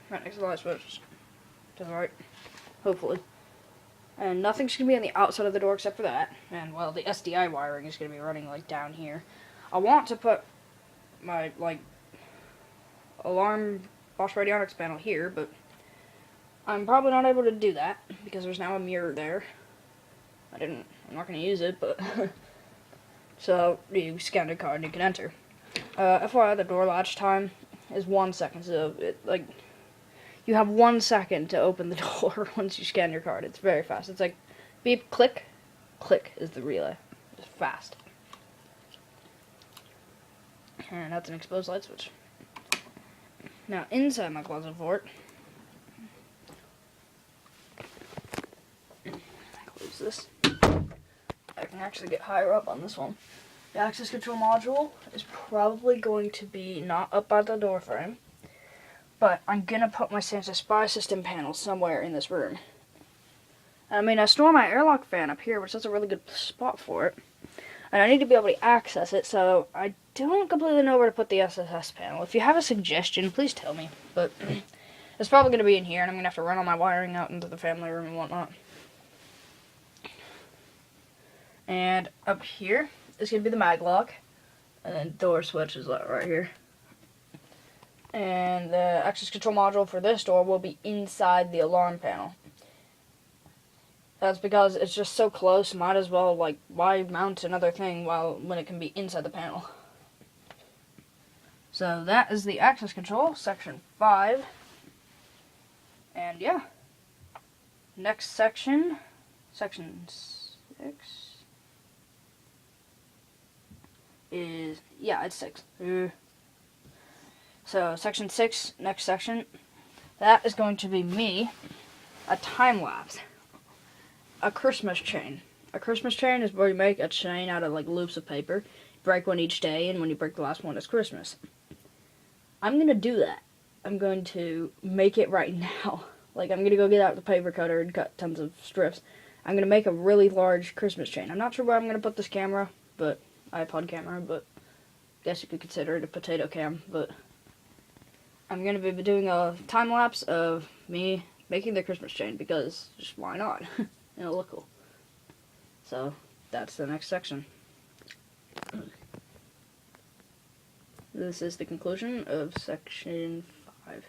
Right next to the light switch. To the right. Hopefully. And nothing's going to be on the outside of the door except for that. And, well, the SDI wiring is going to be running, like, down here. I want to put my, like, alarm Bosch audionautix panel here, but I'm probably not able to do that because there's now a mirror there. I'm not going to use it, but so you scan the card and you can enter. FYI, the door latch time is 1 second, so you have 1 second to open the door once you scan your card. It's very fast. It's like beep, click, click is the relay. It's fast. And that's an exposed light switch. Now, inside my closet fort, close this. I can actually get higher up on this one. The access control module is probably going to be not up by the door frame, but I'm going to put my Santa Spy system panel somewhere in this room. I mean, I store my airlock fan up here, which is a really good spot for it. And I need to be able to access it, so I don't completely know where to put the SSS panel. If you have a suggestion, please tell me. But it's probably going to be in here, and I'm going to have to run all my wiring out into the family room and whatnot. And up here is going to be the mag lock, and then door switch is right here. And the access control module for this door will be inside the alarm panel. That's because it's just so close, might as well, like, why mount another thing when it can be inside the panel. So that is the access control, section 5. And yeah. Next section, section 6 is, yeah, it's 6. So section 6, next section, that is going to be me, a time lapse. A Christmas chain. A Christmas chain is where you make a chain out of like loops of paper. Break one each day, and when you break the last one, it's Christmas. I'm going to do that. I'm going to make it right now. Like, I'm going to go get out the paper cutter and cut tons of strips. I'm going to make a really large Christmas chain. I'm not sure where I'm going to put this camera, but iPod camera, but I guess you could consider it a potato cam. But I'm going to be doing a time lapse of me making the Christmas chain because just why not? It'll look cool. So, that's the next section. This is the conclusion of section 5.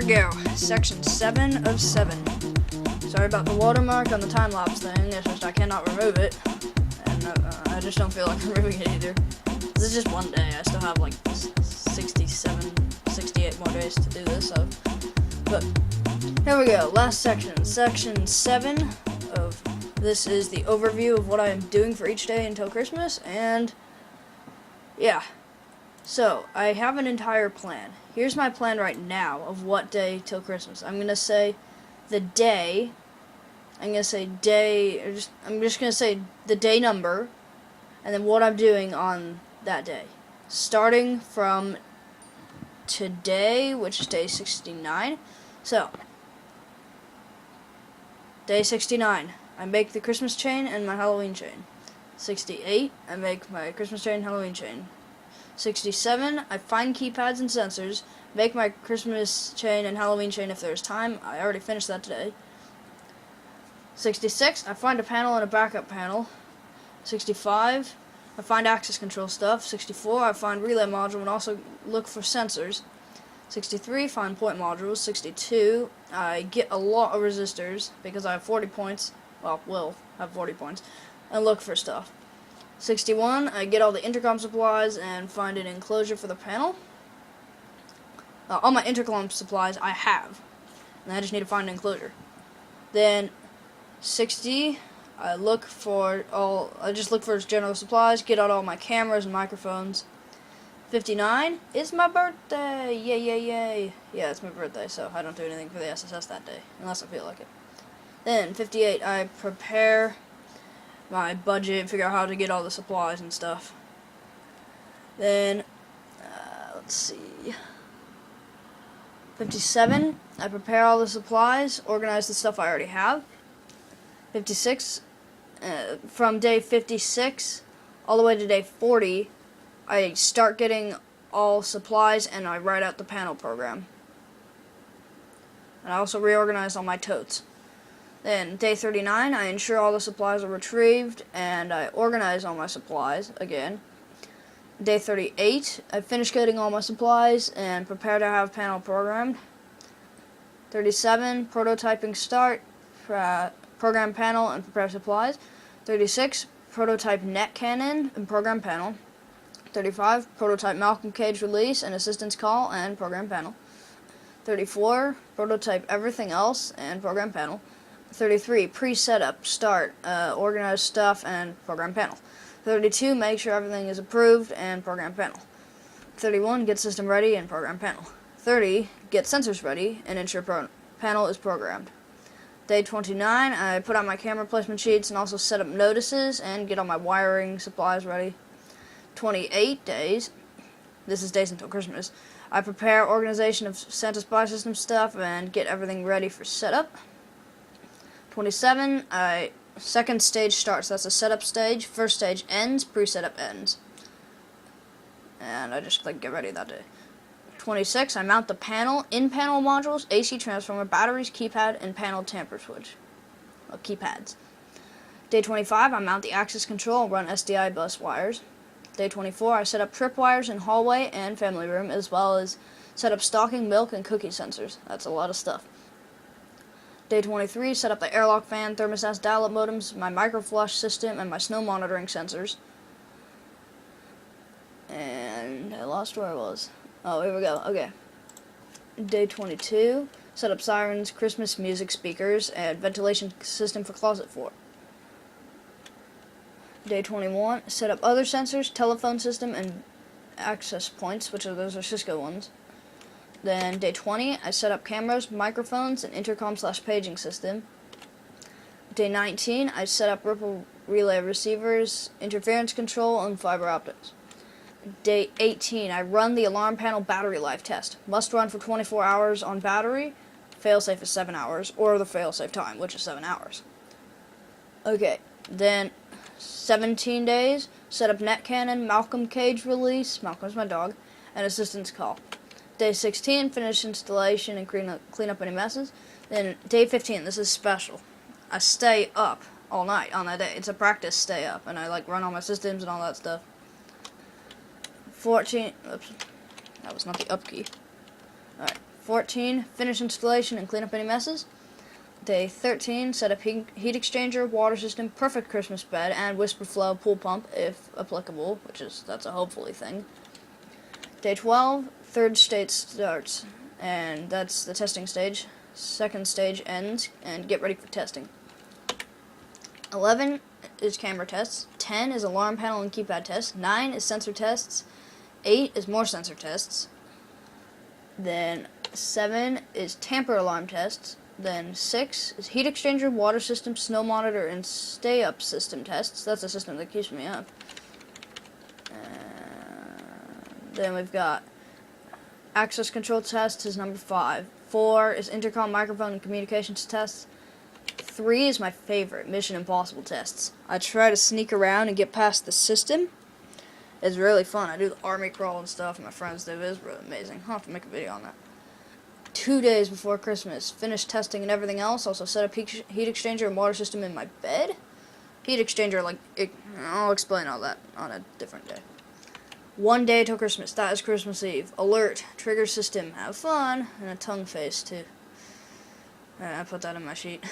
we go. Section 7 of 7. Sorry about the watermark on the time-lapse thing. It's just I cannot remove it. And I just don't feel like removing it either. This is just one day. I still have like 67, 68 more days to do this. So. But here we go. Last section. Section 7 of this is the overview of what I am doing for each day until Christmas. And yeah. So, I have an entire plan. Here's my plan right now of what day till Christmas. I'm going to say the day, I'm going to say day, I'm just going to say the day number, and then what I'm doing on that day. Starting from today, which is day 69. So, day 69, I make the Christmas chain and my Halloween chain. 68, I make my Christmas chain and Halloween chain. 67, I find keypads and sensors, make my Christmas chain and Halloween chain if there's time. I already finished that today. 66, I find a panel and a backup panel. 65, I find access control stuff. 64, I find relay module and also look for sensors. 63, find point modules. 62, I get a lot of resistors because I have 40 points. Well, will have 40 points. And look for stuff. 61, I get all the intercom supplies and find an enclosure for the panel. All my intercom supplies I have, and I just need to find an enclosure. Then 60, I just look for general supplies, get out all my cameras and microphones. 59, it's my birthday, yay, yay, yay. Yeah, it's my birthday, so I don't do anything for the SSS that day, unless I feel like it. Then 58, I prepare my budget, figure out how to get all the supplies and stuff. Then, let's see, 57, I prepare all the supplies, organize the stuff I already have. 56, from day 56 all the way to day 40, I start getting all supplies and I write out the panel program. And I also reorganize all my totes. Then, day 39, I ensure all the supplies are retrieved, and I organize all my supplies again. Day 38, I finish getting all my supplies, and prepare to have panel programmed. 37, prototyping start, program panel, and prepare supplies. 36, prototype net cannon, and program panel. 35, prototype Malcolm Cage release, and assistance call, and program panel. 34, prototype everything else, and program panel. 33, pre-setup, start, organize stuff, and program panel. 32, make sure everything is approved, and program panel. 31, get system ready, and program panel. 30, get sensors ready, and ensure panel is programmed. Day 29, I put on my camera placement sheets, and also set up notices, and get all my wiring supplies ready. 28 days, this is days until Christmas, I prepare organization of Santa Spy System stuff, and get everything ready for setup. 27, second stage starts. That's a setup stage. First stage ends. Pre-setup ends. And I just click get ready that day. 26, I mount the panel, in-panel modules, AC transformer, batteries, keypad, and panel tamper switch. Well, keypads. Day 25, I mount the access control and run SDI bus wires. Day 24, I set up trip wires in hallway and family room, as well as set up stocking, milk, and cookie sensors. That's a lot of stuff. Day 23, set up the airlock fan, thermostats, dial-up modems, my microflush system, and my snow monitoring sensors. And I lost where I was. Oh, here we go. Okay. Day 22, set up sirens, Christmas music speakers, and ventilation system for closet floor. Day 21, set up other sensors, telephone system, and access points, those are Cisco ones. Then day 20, I set up cameras, microphones, and intercom/paging system. Day 19, I set up ripple relay receivers, interference control, and fiber optics. Day 18, I run the alarm panel battery life test. Must run for 24 hours on battery. Failsafe is 7 hours, or the failsafe time, which is 7 hours. Okay, then 17 days, set up net cannon, Malcolm Cage release, Malcolm's my dog, and assistance call. Day 16, finish installation and clean up any messes. Then day 15, this is special. I stay up all night on that day. It's a practice stay up, and I run all my systems and all that stuff. 14, oops, that was not the up key. Alright, 14, finish installation and clean up any messes. Day 13, set up heat exchanger, water system, perfect Christmas bed, and whisper flow pool pump if applicable, that's a hopefully thing. Day 12, third stage starts, and that's the testing stage. Second stage ends, and get ready for testing. 11 is camera tests. 10 is alarm panel and keypad tests. 9 is sensor tests. 8 is more sensor tests. Then 7 is tamper alarm tests. Then 6 is heat exchanger, water system, snow monitor, and stay up system tests. That's the system that keeps me up. Then we've got access control tests is number 5. 4 is intercom, microphone, and communications tests. 3 is my favorite, Mission Impossible tests. I try to sneak around and get past the system. It's really fun. I do the army crawl and stuff, and my friends do. It's really amazing. I'll have to make a video on that. 2 days before Christmas, finish testing and everything else. Also set up heat exchanger and water system in my bed. Heat exchanger, I'll explain all that on a different day. 1 day till Christmas. That is Christmas Eve. Alert, trigger system, have fun, and a tongue face too. I put that in my sheet.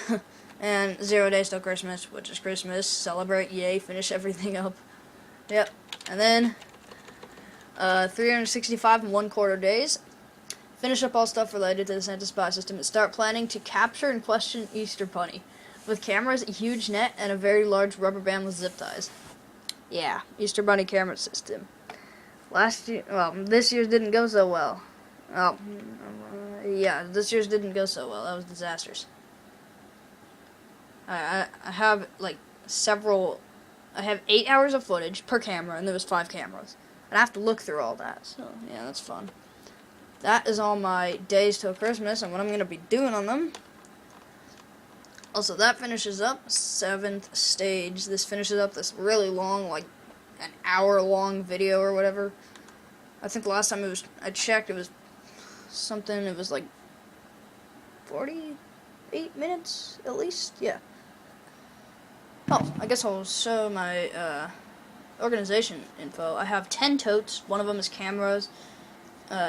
And 0 days till Christmas, which is Christmas. Celebrate, yay, finish everything up. Yep. And then 365 and 1/4 days. Finish up all stuff related to the Santa spy system and start planning to capture and question Easter Bunny with cameras, a huge net, and a very large rubber band with zip ties. Yeah, Easter Bunny camera system. This year's didn't go so well. This year's didn't go so well. That was disastrous. I have I have 8 hours of footage per camera, and there was 5 cameras. And I have to look through all that, so yeah, that's fun. That is all my days till Christmas and what I'm going to be doing on them. Also, that finishes up 7th stage. This finishes up this really long, an hour-long video or whatever. I think the last time I checked, it was 48 minutes at least. Yeah. Oh, I guess I'll show my organization info. I have 10 totes. 1 of them is cameras.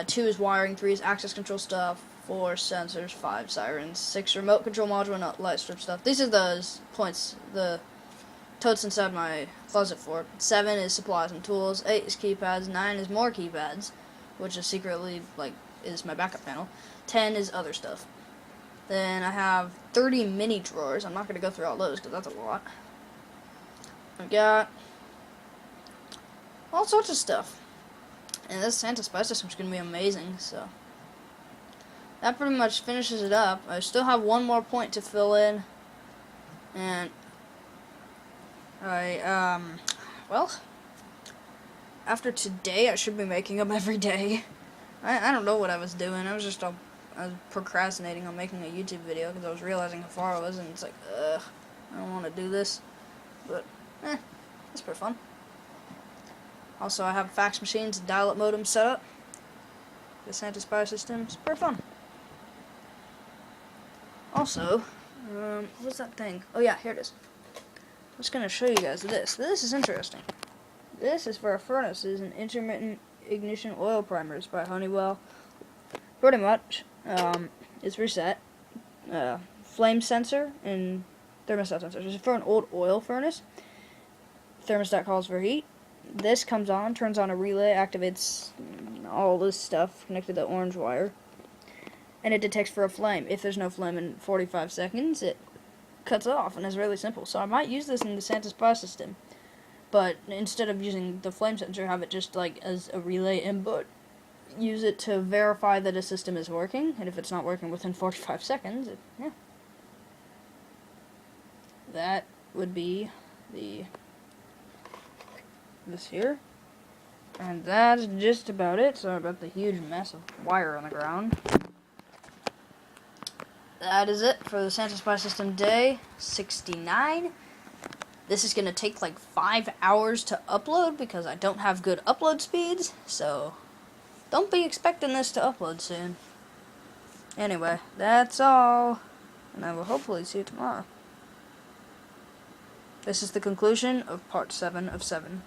2 is wiring. 3 is access control stuff. 4 sensors. 5 sirens. 6 remote control module and light strip stuff. These are the points, the totes inside my closet for. 7 is supplies and tools. 8 is keypads. 9 is more keypads, which is secretly, is my backup panel. 10 is other stuff. Then I have 30 mini drawers. I'm not going to go through all those because that's a lot. I've got all sorts of stuff. And this Santa spy system is going to be amazing, so that pretty much finishes it up. I still have 1 more point to fill in, and after today, I should be making them every day. I don't know what I was doing. I was procrastinating on making a YouTube video because I was realizing how far I was, and it's I don't want to do this, but it's pretty fun. Also, I have fax machines and dial-up modems set up. The Santa spy system is pretty fun. Also, what's that thing? Oh yeah, here it is. I'm just going to show you guys this. This is interesting. This is for our furnaces and intermittent ignition oil primers by Honeywell. Pretty much, it's reset. Flame sensor and thermostat sensor. This is for an old oil furnace. Thermostat calls for heat. This comes on, turns on a relay, activates all this stuff connected to the orange wire, and it detects for a flame. If there's no flame in 45 seconds, it cuts off, and it's really simple. So I might use this in the Santa spy system, but instead of using the flame sensor, have it just as a relay input. Use it to verify that a system is working, and if it's not working within 45 seconds, that would be this here. And that's just about it. Sorry about the huge mess of wire on the ground. That is it for the Santa spy system day 69. This is going to take 5 hours to upload because I don't have good upload speeds, so don't be expecting this to upload soon. Anyway, that's all, and I will hopefully see you tomorrow. This is the conclusion of part 7 of 7.